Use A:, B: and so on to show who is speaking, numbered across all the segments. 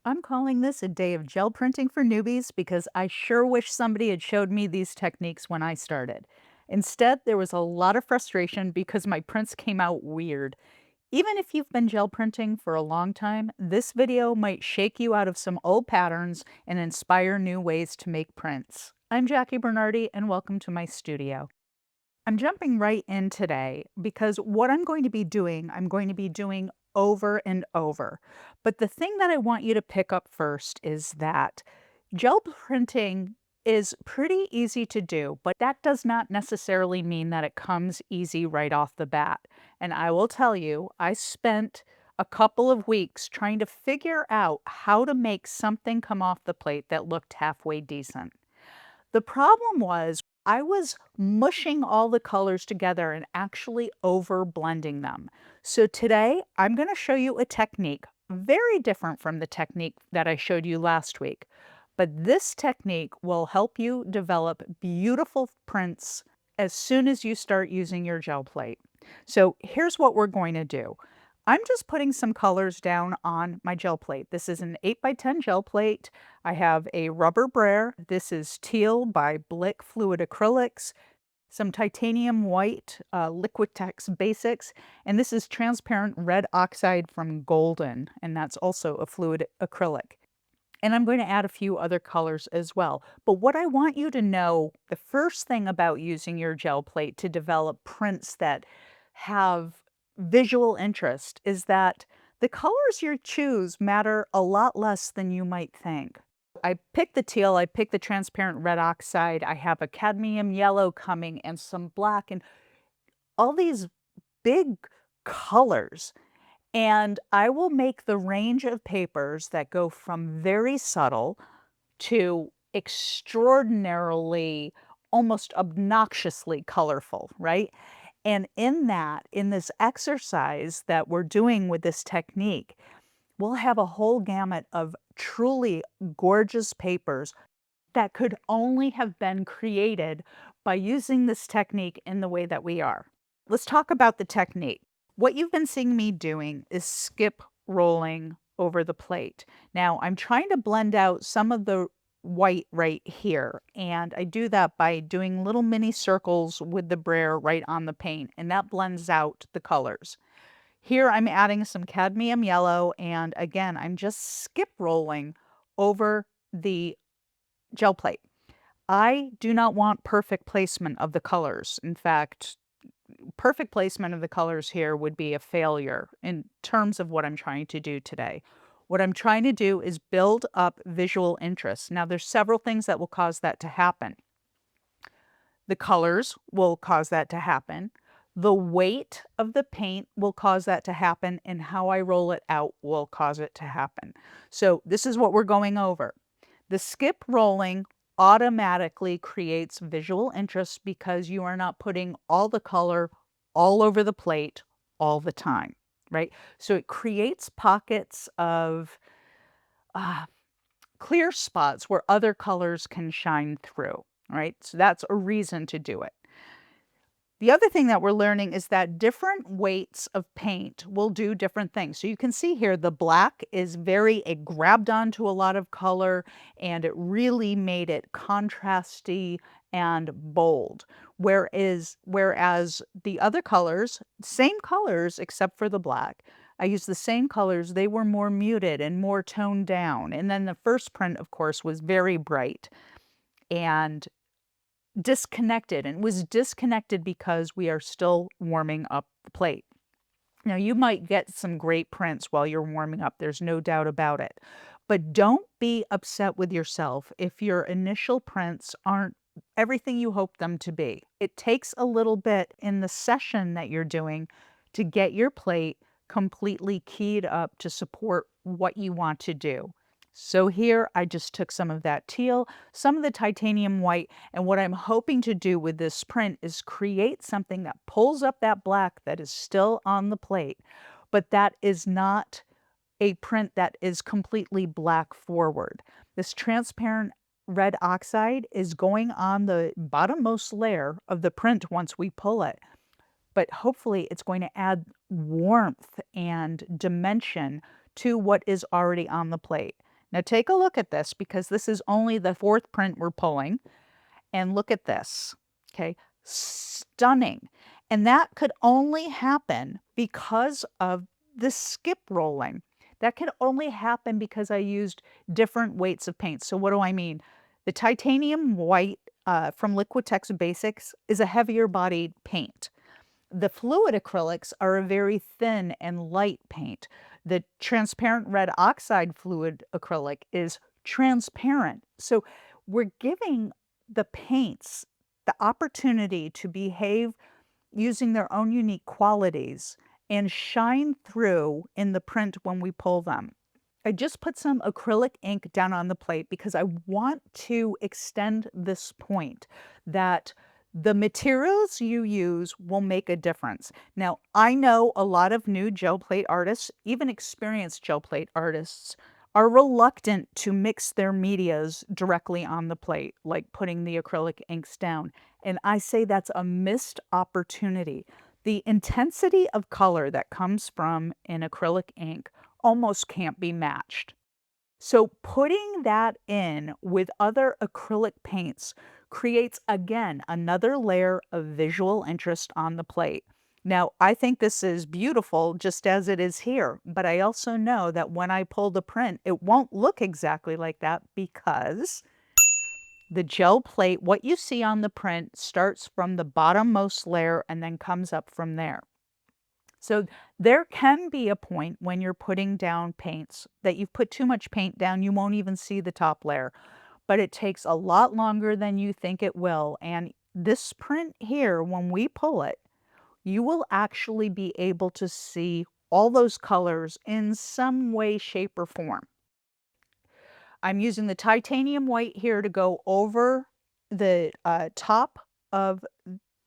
A: I'm calling this a day of gel printing for newbies because I sure wish somebody had showed me these techniques when I started. Instead, there was a lot of frustration because my prints came out weird. Even if you've been gel printing for a long time, this video might shake you out of some old patterns and inspire new ways to make prints. I'm Jackie Bernardi and welcome to my studio. I'm jumping right in today because what I'm going to be doing over and over. But the thing that I want you to pick up first is that gel printing is pretty easy to do, but that does not necessarily mean that it comes easy right off the bat. And I will tell you, I spent a couple of weeks trying to figure out how to make something come off the plate that looked halfway decent. The problem was I was mushing all the colors together and actually over blending them. So today I'm going to show you a technique very different from the technique that I showed you last week. But this technique will help you develop beautiful prints as soon as you start using your gel plate. So here's what we're going to do. I'm just putting some colors down on my gel plate. This is an 8x10 gel plate. I have a rubber brayer. This is teal by Blick Fluid Acrylics, some titanium white Liquitex Basics, and this is transparent red oxide from Golden, and that's also a fluid acrylic. And I'm going to add a few other colors as well. But what I want you to know, the first thing about using your gel plate to develop prints that have visual interest is that the colors you choose matter a lot less than you might think. I picked the teal, I picked the transparent red oxide, I have a cadmium yellow coming and some black and all these big colors. And I will make the range of papers that go from very subtle to extraordinarily, almost obnoxiously colorful, right? And in this exercise that we're doing with this technique, we'll have a whole gamut of truly gorgeous papers that could only have been created by using this technique in the way that we are. Let's talk about the technique. What you've been seeing me doing is skip rolling over the plate. Now, I'm trying to blend out some of the white right here, and I do that by doing little mini circles with the brayer right on the paint, and that blends out the colors. Here I'm adding some cadmium yellow, and again, I'm just skip rolling over the gel plate. I do not want perfect placement of the colors. In fact, perfect placement of the colors here would be a failure in terms of what I'm trying to do today. What I'm trying to do is build up visual interest. Now, there's several things that will cause that to happen. The colors will cause that to happen. The weight of the paint will cause that to happen, and how I roll it out will cause it to happen. So this is what we're going over. The skip rolling automatically creates visual interest because you are not putting all the color all over the plate all the time, right? So it creates pockets of uh, clear spots where other colors can shine through, right? So that's a reason to do it. The other thing that we're learning is that different weights of paint will do different things. So you can see here the black is it grabbed onto a lot of color and it really made it contrasty and bold. Whereas the other colors, same colors except for the black, I used the same colors, they were more muted and more toned down. And then the first print, of course, was very bright and disconnected, and was disconnected because we are still warming up the plate. Now, you might get some great prints while you're warming up, there's no doubt about it. But don't be upset with yourself if your initial prints aren't everything you hope them to be. It takes a little bit in the session that you're doing to get your plate completely keyed up to support what you want to do. So here I just took some of that teal, some of the titanium white, and what I'm hoping to do with this print is create something that pulls up that black that is still on the plate, but that is not a print that is completely black forward. This transparent red oxide is going on the bottommost layer of the print once we pull it, but hopefully it's going to add warmth and dimension to what is already on the plate. Now take a look at this because this is only the fourth print we're pulling. And look at this, okay? Stunning. And that could only happen because of the skip rolling. That could only happen because I used different weights of paint. So what do I mean? The titanium white from Liquitex Basics is a heavier bodied paint. The fluid acrylics are a very thin and light paint. The transparent red oxide fluid acrylic is transparent. So we're giving the paints the opportunity to behave using their own unique qualities and shine through in the print when we pull them. I just put some acrylic ink down on the plate because I want to extend this point that the materials you use will make a difference. Now, I know a lot of new gel plate artists, even experienced gel plate artists, are reluctant to mix their medias directly on the plate, like putting the acrylic inks down. And I say that's a missed opportunity. The intensity of color that comes from an acrylic ink almost can't be matched. So putting that in with other acrylic paints creates, again, another layer of visual interest on the plate. Now, I think this is beautiful just as it is here, but I also know that when I pull the print, it won't look exactly like that because the gel plate, what you see on the print, starts from the bottommost layer and then comes up from there. So there can be a point when you're putting down paints that you've put too much paint down, you won't even see the top layer. But it takes a lot longer than you think it will. And this print here, when we pull it, you will actually be able to see all those colors in some way, shape, or form. I'm using the titanium white here to go over the top of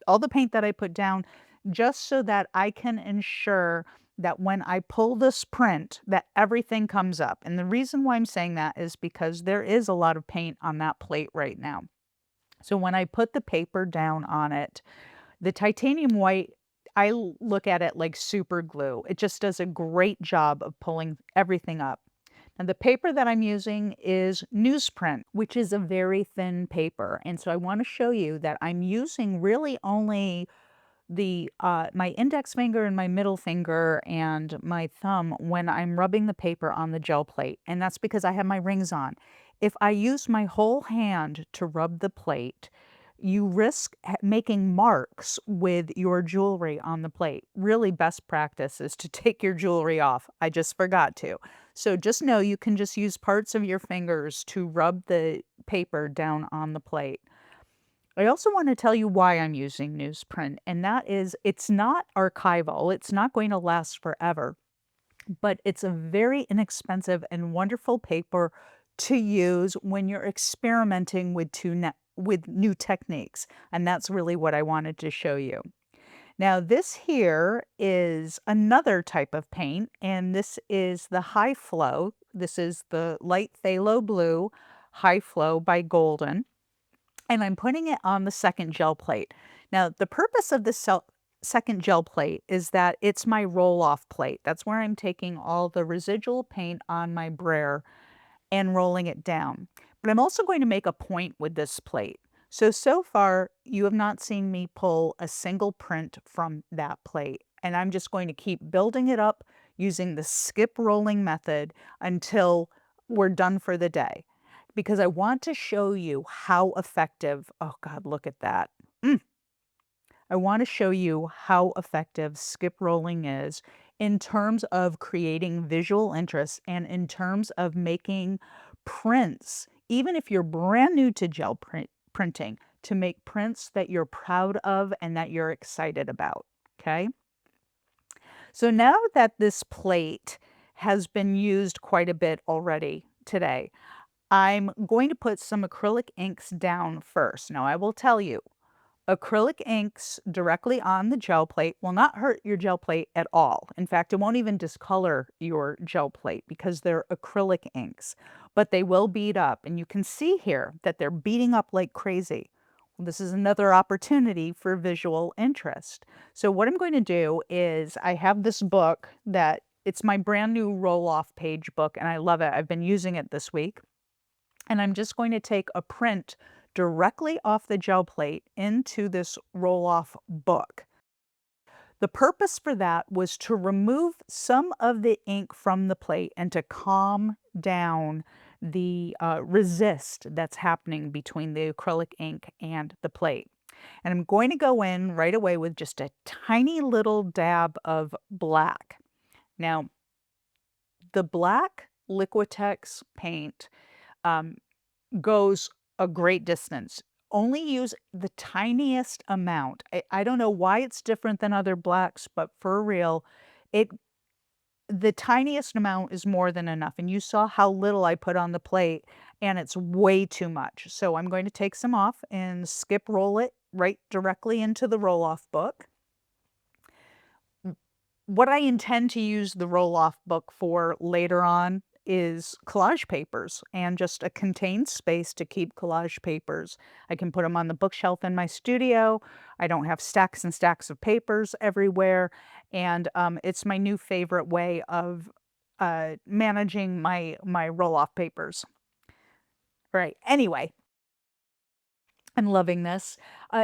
A: all the paint that I put down, just so that I can ensure that when I pull this print that everything comes up. And the reason why I'm saying that is because there is a lot of paint on that plate right now. So when I put the paper down on it, the titanium white, I look at it like super glue. It just does a great job of pulling everything up. And the paper that I'm using is newsprint, which is a very thin paper. And so I want to show you that I'm using really only the my index finger and my middle finger and my thumb when I'm rubbing the paper on the gel plate. And that's because I have my rings on. If I use my whole hand to rub the plate, you risk making marks with your jewelry on the plate. Really, best practice is to take your jewelry off. I just forgot to. So just know you can just use parts of your fingers to rub the paper down on the plate. I also want to tell you why I'm using newsprint, and that is it's not archival. It's not going to last forever, but it's a very inexpensive and wonderful paper to use when you're experimenting with with new techniques. And that's really what I wanted to show you. Now, this here is another type of paint, and this is the High Flow. This is the light phthalo blue High Flow by Golden. And I'm putting it on the second gel plate. Now, the purpose of this second gel plate is that it's my roll-off plate. That's where I'm taking all the residual paint on my brayer and rolling it down. But I'm also going to make a point with this plate. So far, you have not seen me pull a single print from that plate. And I'm just going to keep building it up using the skip rolling method until we're done for the day. Because I want to show you how effective, oh God, look at that. I want to show you how effective skip rolling is in terms of creating visual interest and in terms of making prints, even if you're brand new to gel printing, to make prints that you're proud of and that you're excited about, okay? So now that this plate has been used quite a bit already today, I'm going to put some acrylic inks down first. Now, I will tell you, acrylic inks directly on the gel plate will not hurt your gel plate at all. In fact, it won't even discolor your gel plate because they're acrylic inks, but they will bead up. And you can see here that they're beading up like crazy. Well, this is another opportunity for visual interest. So what I'm going to do is I have this book that It's my brand new roll-off page book, and I love it. I've been using it this week, and I'm just going to take a print directly off the gel plate into this roll-off book. The purpose for that was to remove some of the ink from the plate and to calm down the resist that's happening between the acrylic ink and the plate. And I'm going to go in right away with just a tiny little dab of black. Now, the black Liquitex paint um, goes a great distance. Only use the tiniest amount. I don't know why it's different than other blacks, but for real, it the tiniest amount is more than enough. And you saw how little I put on the plate, and it's way too much. So I'm going to take some off and skip roll it right directly into the roll-off book. What I intend to use the roll-off book for later on is collage papers and just a contained space to keep collage papers. I can put them on the bookshelf in my studio. I don't have stacks and stacks of papers everywhere, and it's my new favorite way of managing my roll-off papers. Right. Anyway, I'm loving this.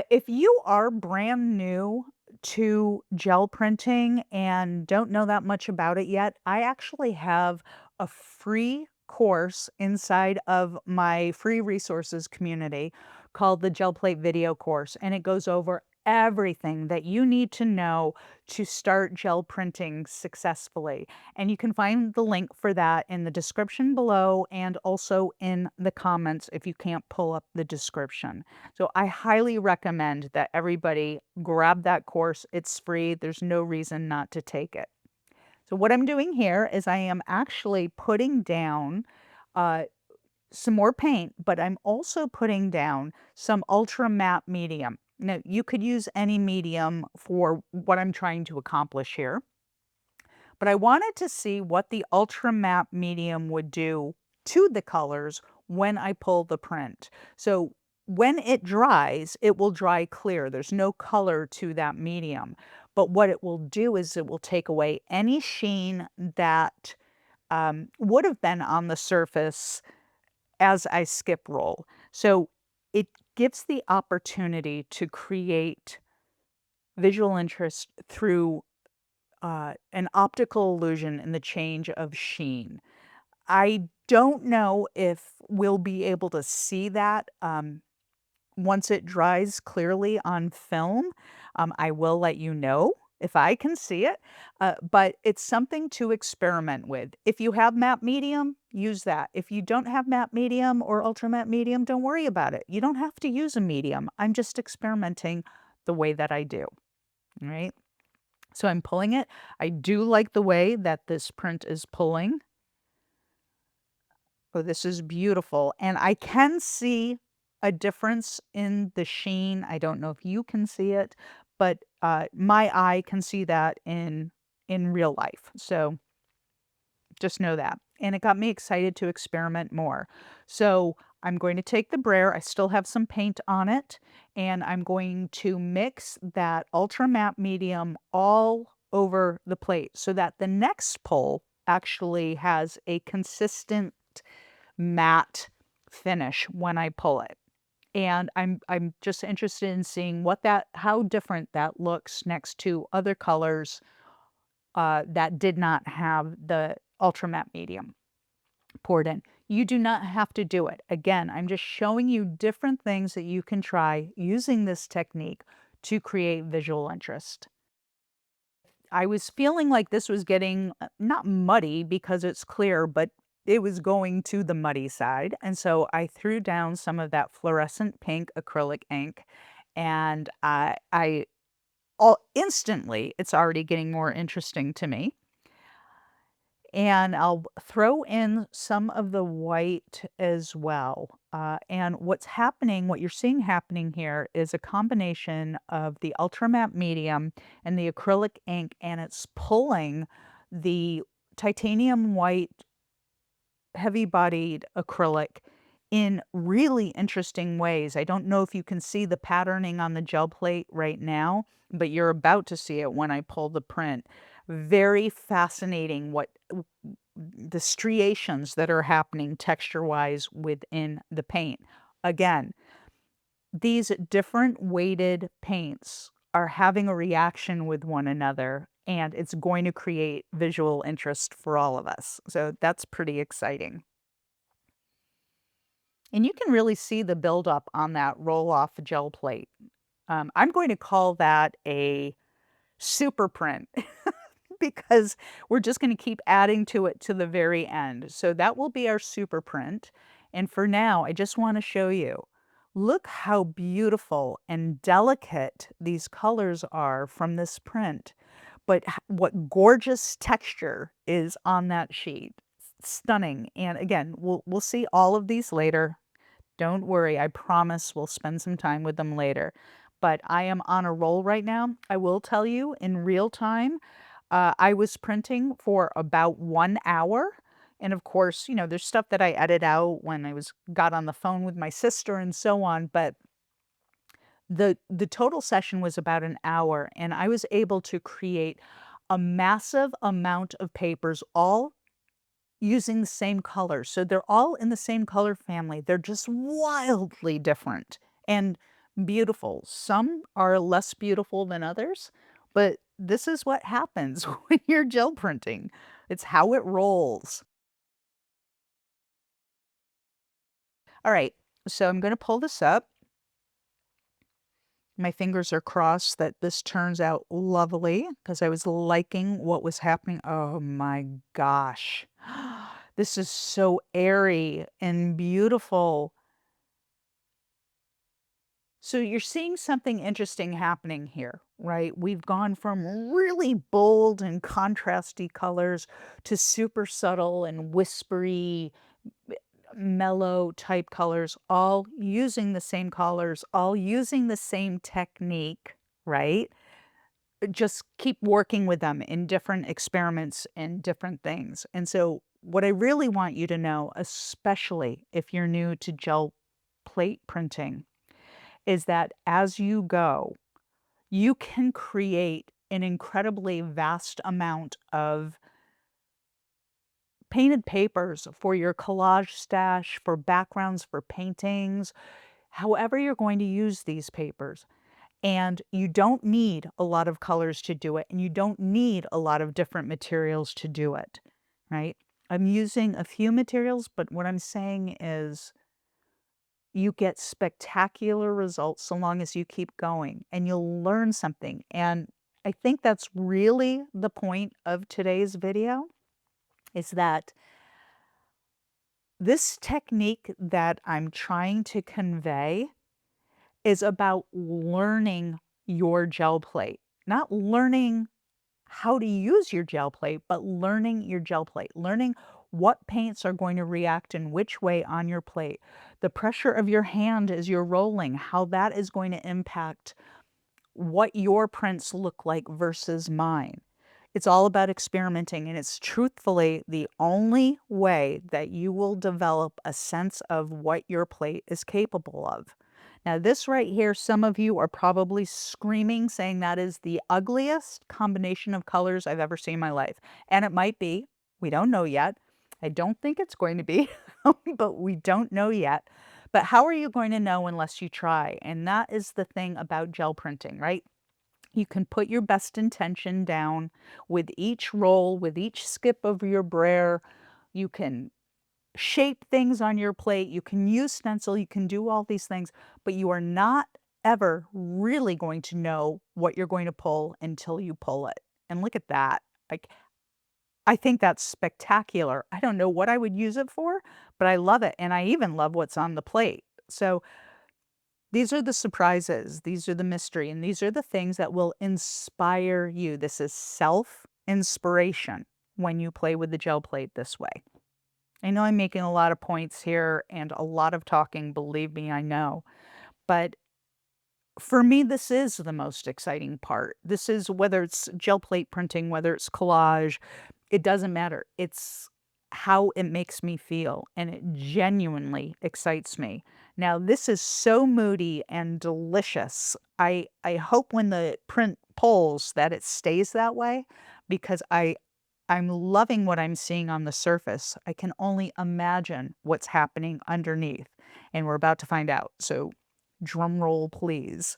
A: If you are brand new to gel printing and don't know that much about it yet, I actually have a free course inside of my free resources community called the Gel Plate Video Course, and it goes over everything that you need to know to start gel printing successfully. And you can find the link for that in the description below and also in the comments if you can't pull up the description. So I highly recommend that everybody grab that course. It's free. There's no reason not to take it. So what I'm doing here is I am actually putting down uh, some more paint, but I'm also putting down some ultra matte medium. Now, you could use any medium for what I'm trying to accomplish here, but I wanted to see what the ultra matte medium would do to the colors when I pull the print. So when it dries, it will dry clear. There's no color to that medium. But what it will do is it will take away any sheen that would have been on the surface as I skip roll. So it gives the opportunity to create visual interest through an optical illusion in the change of sheen. I don't know if we'll be able to see that once it dries clearly on film. I will let you know if I can see it, but it's something to experiment with. If you have matte medium, use that. If you don't have matte medium or ultra matte medium, don't worry about it. You don't have to use a medium. I'm just experimenting the way that I do. All right. So I'm pulling it. I do like the way that this print is pulling. Oh, this is beautiful. And I can see a difference in the sheen. I don't know if you can see it, but my eye can see that in real life. So just know that. And it got me excited to experiment more. So I'm going to take the brayer. I still have some paint on it, and I'm going to mix that ultra matte medium all over the plate so that the next pull actually has a consistent matte finish when I pull it. And I'm just interested in seeing how different that looks next to other colors that did not have the ultra matte medium poured in. You do not have to do it. Again, I'm just showing you different things that you can try using this technique to create visual interest. I was feeling like this was getting not muddy because it's clear, but it was going to the muddy side. And so I threw down some of that fluorescent pink acrylic ink, and I all instantly, it's already getting more interesting to me. And I'll throw in some of the white as well. And what you're seeing happening here is a combination of the ultra matte medium and the acrylic ink, and it's pulling the titanium white heavy-bodied acrylic in really interesting ways. I don't know if you can see the patterning on the gel plate right now, but you're about to see it when I pull the print. Very fascinating what the striations that are happening texture-wise within the paint. Again, these different weighted paints are having a reaction with one another, and it's going to create visual interest for all of us. So that's pretty exciting. And you can really see the buildup on that roll-off gel plate. I'm going to call that a super print because we're just going to keep adding to it to the very end. So that will be our super print. And for now, I just want to show you. Look how beautiful and delicate these colors are from this print, but what gorgeous texture is on that sheet. Stunning. And again, we'll see all of these later. Don't worry, I promise we'll spend some time with them later. But I am on a roll right now. I will tell you in real time, I was printing for about 1 hour. And of course, you know, there's stuff that I edit out when I got on the phone with my sister and so on, but the total session was about an hour, and I was able to create a massive amount of papers, all using the same color. So they're all in the same color family. They're just wildly different and beautiful. Some are less beautiful than others, but this is what happens when you're gel printing. It's how it rolls. All right, so I'm going to pull this up. My fingers are crossed that this turns out lovely because I was liking what was happening. Oh my gosh. This is so airy and beautiful. So you're seeing something interesting happening here, right? We've gone from really bold and contrasty colors to super subtle and whispery, mellow type colors, all using the same colors, all using the same technique, right? Just keep working with them in different experiments and different things. And so what I really want you to know, especially if you're new to gel plate printing, is that as you go, you can create an incredibly vast amount of painted papers for your collage stash, for backgrounds, for paintings, however you're going to use these papers. And you don't need a lot of colors to do it, and you don't need a lot of different materials to do it, right? I'm using a few materials, but what I'm saying is you get spectacular results so long as you keep going and you'll learn something. And I think that's really the point of today's video is that this technique that I'm trying to convey is about learning your gel plate, not learning how to use your gel plate, but learning your gel plate, learning what paints are going to react in which way on your plate, the pressure of your hand as you're rolling, how that is going to impact what your prints look like versus mine. It's all about experimenting, and it's truthfully the only way that you will develop a sense of what your plate is capable of. Now, this right here, some of you are probably screaming, saying that is the ugliest combination of colors I've ever seen in my life. And it might be. We don't know yet. I don't think it's going to be, but we don't know yet. But how are you going to know unless you try? And that is the thing about gel printing, right? You can put your best intention down with each roll, with each skip of your brayer. You can shape things on your plate. You can use stencil. You can do all these things, but you are not ever really going to know what you're going to pull until you pull it. And look at that. Like, I think that's spectacular. I don't know what I would use it for, but I love it. And I even love what's on the plate. So these are the surprises, these are the mystery, and these are the things that will inspire you. This is self-inspiration when you play with the gel plate this way. I know I'm making a lot of points here and a lot of talking, believe me, I know. But for me, this is the most exciting part. This is whether it's gel plate printing, whether it's collage, it doesn't matter. It's how it makes me feel, and it genuinely excites me. Now, this is so moody and delicious. I hope when the print pulls that it stays that way, because I'm loving what I'm seeing on the surface. I can only imagine what's happening underneath, and we're about to find out. So drum roll, please.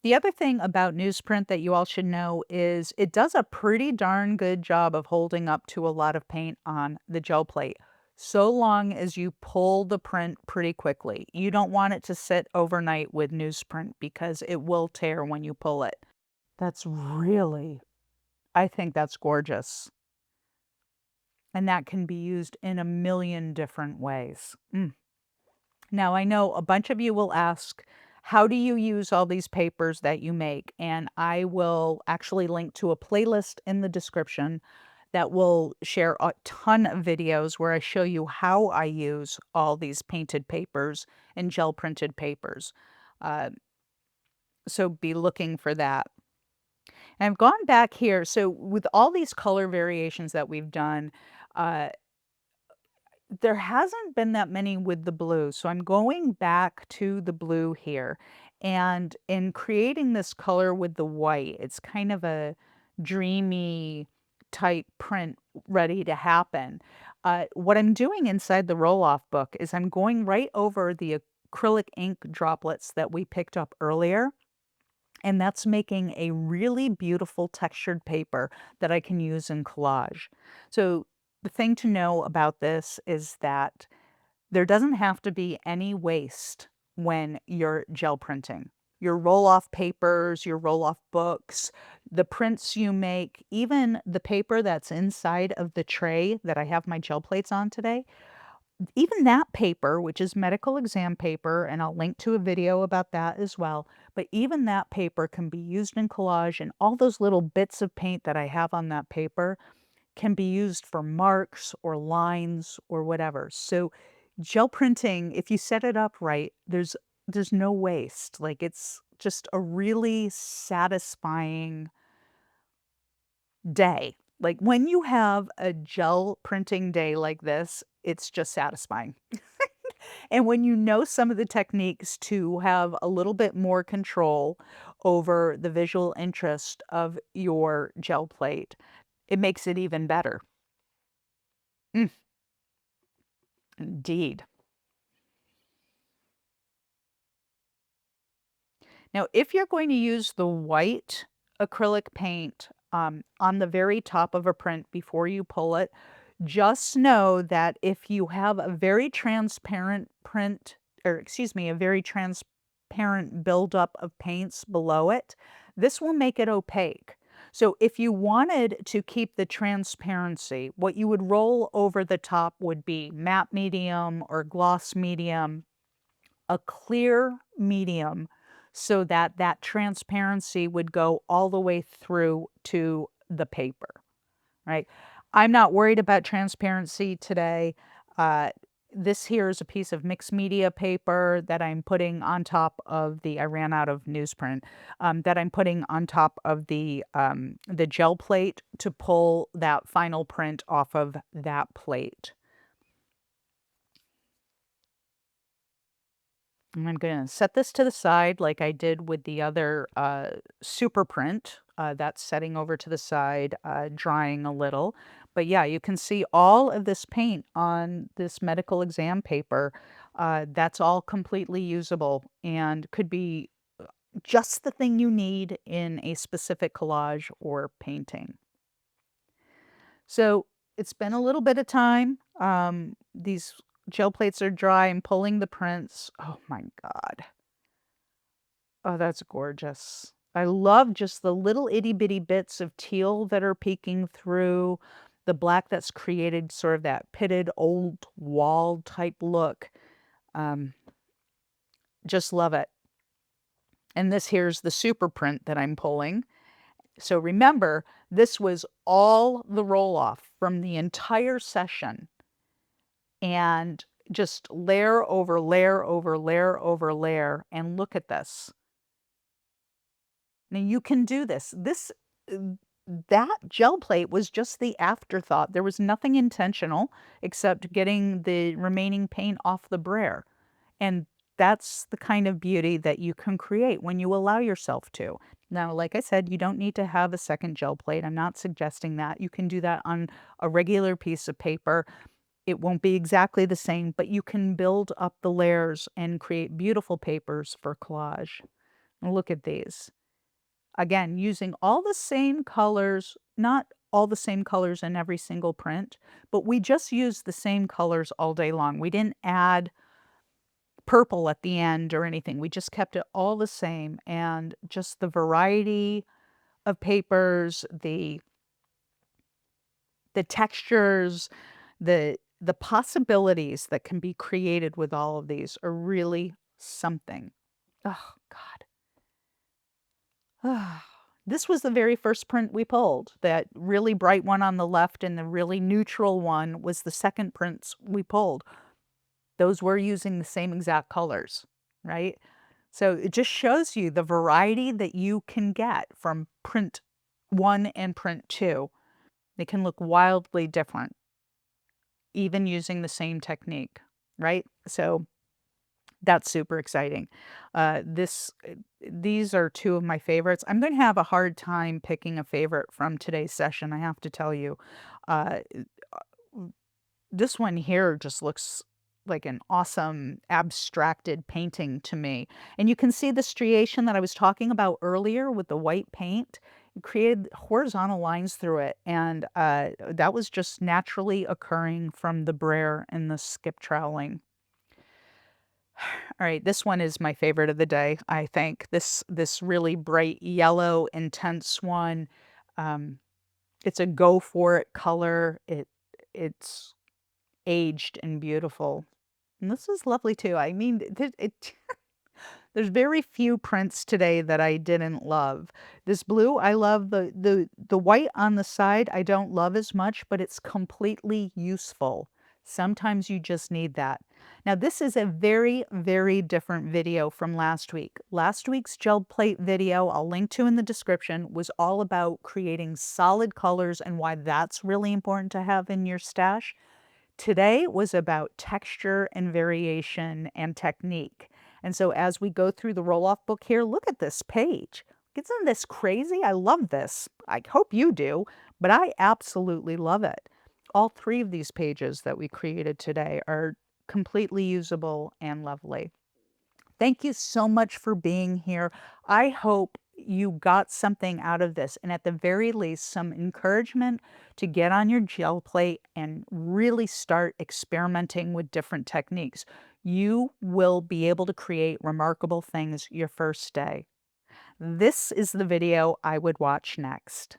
A: The other thing about newsprint that you all should know is it does a pretty darn good job of holding up to a lot of paint on the gel plate, so long as you pull the print pretty quickly. You don't want it to sit overnight with newsprint because it will tear when you pull it. I think that's gorgeous. And that can be used in a million different ways. Now, I know a bunch of you will ask, how do you use all these papers that you make? And I will actually link to a playlist in the description that will share a ton of videos where I show you how I use all these painted papers and gel printed papers. Uh, so be looking for that. And I've gone back here. So with all these color variations that we've done, uh, there hasn't been that many with the blue, so I'm going back to the blue here, and in creating this color with the white, it's kind of a dreamy type print ready to happen. What I'm doing inside the roll-off book is I'm going right over the acrylic ink droplets that we picked up earlier, and that's making a really beautiful textured paper that I can use in collage. So the thing to know about this is that there doesn't have to be any waste when you're gel printing. Your roll-off papers, your roll-off books, the prints you make, even the paper that's inside of the tray that I have my gel plates on today, even that paper, which is medical exam paper, and I'll link to a video about that as well, but even that paper can be used in collage, and all those little bits of paint that I have on that paper can be used for marks or lines or whatever. So gel printing, if you set it up right, there's no waste. Like, it's just a really satisfying day. Like, when you have a gel printing day like this, it's just satisfying. And when you know some of the techniques to have a little bit more control over the visual interest of your gel plate, it makes it even better. Mm, indeed. Now, if you're going to use the white acrylic paint on the very top of a print before you pull it, just know that if you have a very transparent print, or excuse me, a very transparent buildup of paints below it, this will make it opaque. So if you wanted to keep the transparency, what you would roll over the top would be matte medium or gloss medium, a clear medium, so that that transparency would go all the way through to the paper, right? I'm not worried about transparency today. Uh, this here is a piece of mixed media paper that I'm putting on top of I ran out of newsprint, that I'm putting on top of the gel plate to pull that final print off of that plate. And I'm gonna set this to the side like I did with the other super print. That's setting over to the side, drying a little. But yeah, you can see all of this paint on this medical exam paper. That's all completely usable and could be just the thing you need in a specific collage or painting. So it's been a little bit of time. These gel plates are dry. I'm pulling the prints. Oh my God. Oh, that's gorgeous. I love just the little itty bitty bits of teal that are peeking through, the black that's created sort of that pitted old wall type look. Um, just love it. And this here's the super print that I'm pulling. So remember, this was all the roll off from the entire session, and just layer over layer over layer over layer. And look at this. Now you can do this. That gel plate was just the afterthought. There was nothing intentional except getting the remaining paint off the brayer. And That's the kind of beauty that you can create when you allow yourself to. Now, like I said, you don't need to have a second gel plate. I'm not suggesting that. You can do that on a regular piece of paper. It won't be exactly the same, but you can build up the layers and create beautiful papers for collage. Look at these. Again, using all the same colors, not all the same colors in every single print, but we just used the same colors all day long. We didn't add purple at the end or anything. We just kept it all the same, and just the variety of papers, the textures, the possibilities that can be created with all of these are really something. Oh, God. This was the very first print we pulled. That really bright one on the left and the really neutral one was the second prints we pulled. Those were using the same exact colors, right? So it just shows you the variety that you can get from print 1 and print 2. They can look wildly different, even using the same technique, right? So that's super exciting. These are two of my favorites. I'm gonna have a hard time picking a favorite from today's session, I have to tell you. Uh, this one here just looks like an awesome abstracted painting to me. And you can see the striation that I was talking about earlier with the white paint. It created horizontal lines through it, and that was just naturally occurring from the brayer and the skip troweling. All right, this one is my favorite of the day, I think. This really bright yellow, intense one. Um, it's a go for it color. It's aged and beautiful. And this is lovely too. I mean, there's very few prints today that I didn't love. This blue, I love the white on the side, I don't love as much, but it's completely useful. Sometimes you just need that. Now, this is a very, very different video from last week. Last week's gel plate video, I'll link to in the description, was all about creating solid colors and why that's really important to have in your stash. Today was about texture and variation and technique. And so as we go through the roll-off book here, look at this page. Isn't this crazy? I love this. I hope you do, but I absolutely love it. All three of these pages that we created today are completely usable and lovely. Thank you so much for being here. I hope you got something out of this, and at the very least, some encouragement to get on your gel plate and really start experimenting with different techniques. You will be able to create remarkable things your first day. This is the video I would watch next.